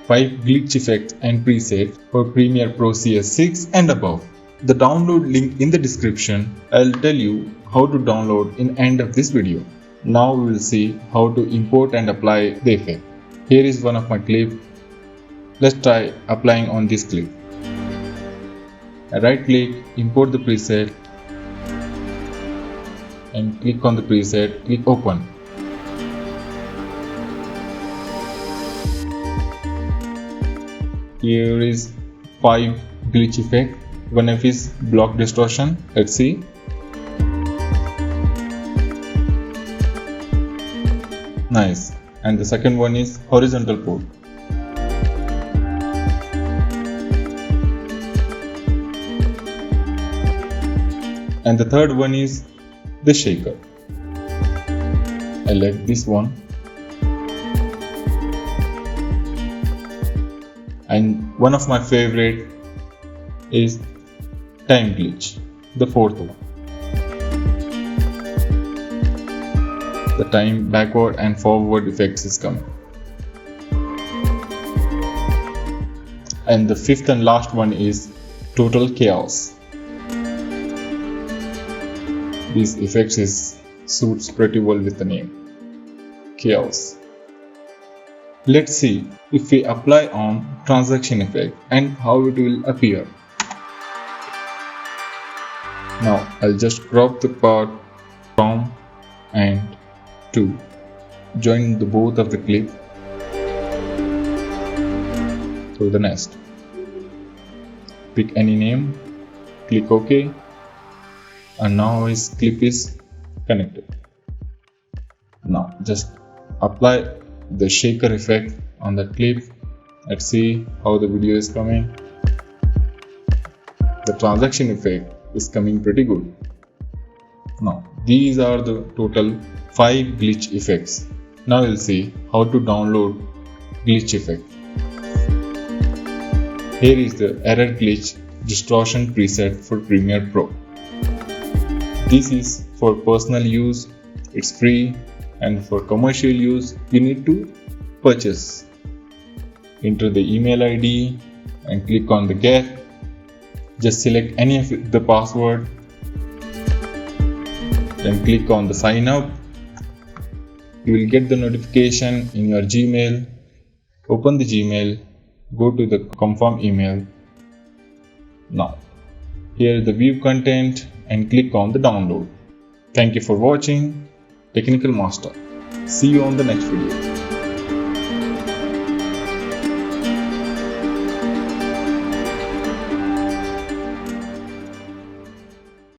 5 glitch effects and presets for Premiere Pro CS6 and above. The download link in the description. I'll tell you how to download in end of this video. Now we will see how to import and apply the effect. Here is one of my clips. Let's try applying on this clip. Right click, import the preset and click on the preset, click open. Here is 5 glitch effect. One of is block distortion. Let's see. Nice. And the second one is horizontal port. And the third one is the shaker. I like this one. And one of my favorite is time glitch, the fourth one. The time backward and forward effects is coming. And the fifth and last one is total chaos. These effects suits pretty well with the name chaos. Let's see if we apply on transaction effect and how it will appear. Now I'll just crop the part from and to join the both of the clip to the nest. Pick any name, click OK, and now his clip is connected. Now just apply the shaker effect on the clip. Let's see how the video is coming. The transaction effect is coming pretty good. Now these are the total 5 glitch effects. Now we'll see how to download glitch effect. Here is the error glitch distortion preset for Premiere Pro. This is for personal use, it's free, and for commercial use you need to purchase. Enter the email ID and click on the get. Just select any of the password, then click on the sign up. You will get the notification in your Gmail. Open the Gmail, go to the confirm email. Now here is the view content and click on the download. Thank you for watching Technical Master. See you on the next video.